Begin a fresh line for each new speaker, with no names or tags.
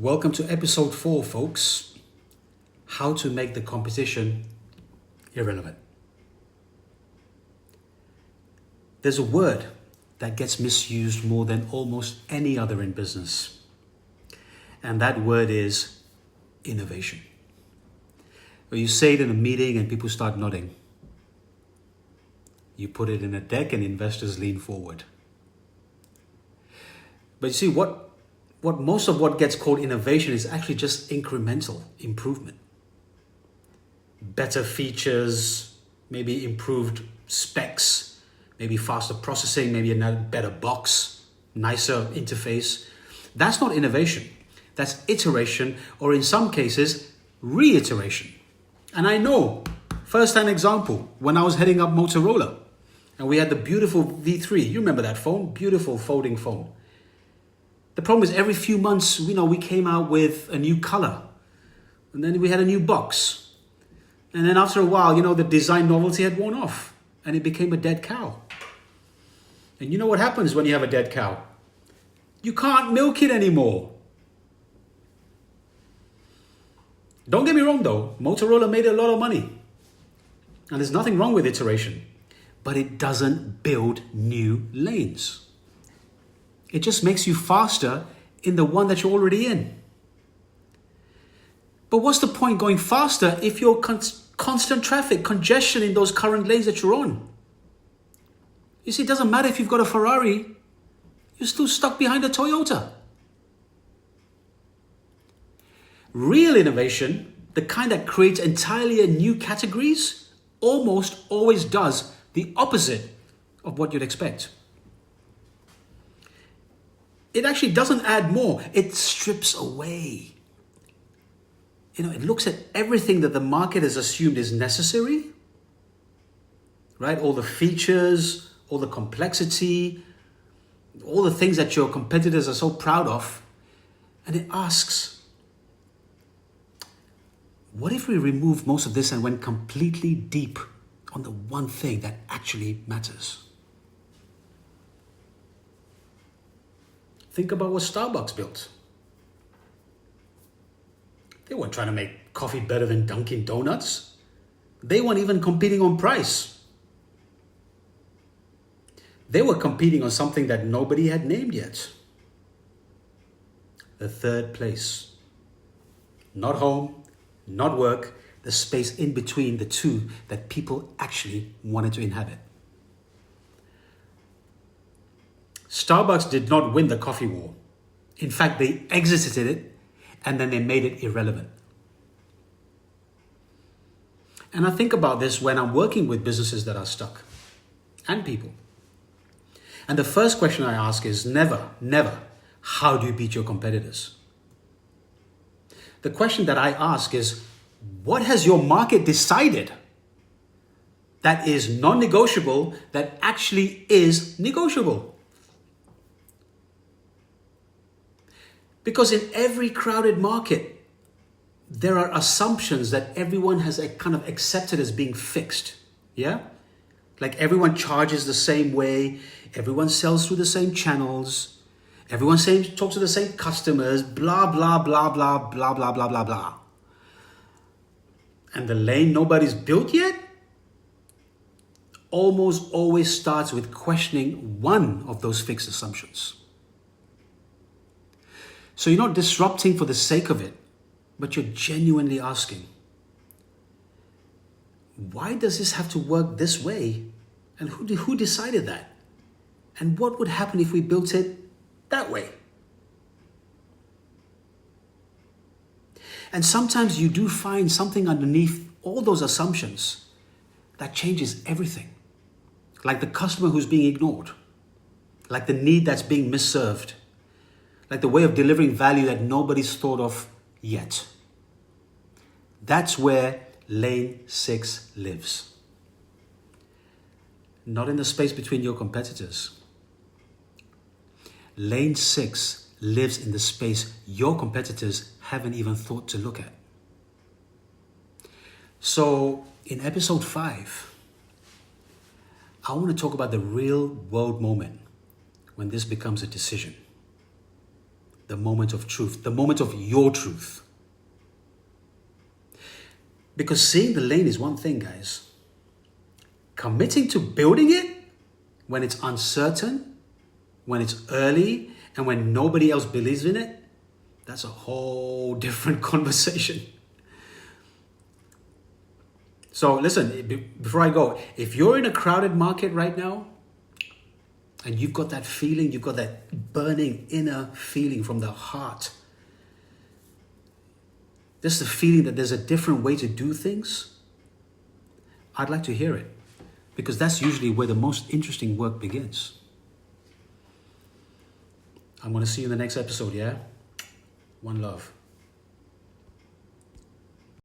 Welcome to episode 4, folks. How to make the competition irrelevant. There's a word that gets misused more than almost any other in business. And that word is innovation. Well, you say it in a meeting and people start nodding. You put it in a deck and investors lean forward. But you see, what most of what gets called innovation is actually just incremental improvement. Better features, maybe improved specs, maybe faster processing, maybe a better box, nicer interface. That's not innovation. That's iteration, or in some cases, reiteration. And I know, first-hand example, when I was heading up Motorola, and we had the beautiful V3. You remember that phone? Beautiful folding phone. The problem is every few months, we came out with a new color. And then we had a new box. And then after a while, the design novelty had worn off. And it became a dead cow. And you know what happens when you have a dead cow? You can't milk it anymore. Don't get me wrong though, Motorola made a lot of money. And there's nothing wrong with iteration. But it doesn't build new lanes. It just makes you faster in the one that you're already in. But what's the point going faster if you're constant traffic, congestion in those current lanes that you're on? You see, it doesn't matter if you've got a Ferrari, you're still stuck behind a Toyota. Real innovation, the kind that creates entirely new categories, almost always does the opposite of what you'd expect. It actually doesn't add more. It strips away. It looks at everything that the market has assumed is necessary, right? All the features, all the complexity, all the things that your competitors are so proud of. And it asks, what if we removed most of this and went completely deep on the one thing that actually matters? Think about what Starbucks built. They weren't trying to make coffee better than Dunkin' Donuts. They weren't even competing on price. They were competing on something that nobody had named yet. The third place. Not home, not work, the space in between the two that people actually wanted to inhabit. Starbucks did not win the coffee war. In fact, they exited it and then they made it irrelevant. And I think about this when I'm working with businesses that are stuck and people. And the first question I ask is never, how do you beat your competitors? The question that I ask is, what has your market decided that is non-negotiable that actually is negotiable? Because in every crowded market, there are assumptions that everyone has kind of accepted as being fixed. Yeah? Like everyone charges the same way, everyone sells through the same channels, everyone talks to the same customers, blah, blah, blah, blah, blah, blah, blah, blah, blah. And the lane nobody's built yet almost always starts with questioning one of those fixed assumptions. So you're not disrupting for the sake of it, but you're genuinely asking, why does this have to work this way? And who decided that? And what would happen if we built it that way? And sometimes you do find something underneath all those assumptions that changes everything. Like the customer who's being ignored, like the need that's being misserved, like the way of delivering value that nobody's thought of yet. That's where Lane 6 lives. Not in the space between your competitors. Lane 6 lives in the space your competitors haven't even thought to look at. So in episode 5, I want to talk about the real world moment when this becomes a decision. the moment of truth, the moment of your truth. Because seeing the lane is one thing, guys. Committing to building it when it's uncertain, when it's early, and when nobody else believes in it, that's a whole different conversation. So listen, before I go, if you're in a crowded market right now, and you've got that feeling, you've got that burning inner feeling from the heart, just the feeling that there's a different way to do things, I'd like to hear it. Because that's usually where the most interesting work begins. I'm going to see you in the next episode, yeah? One love.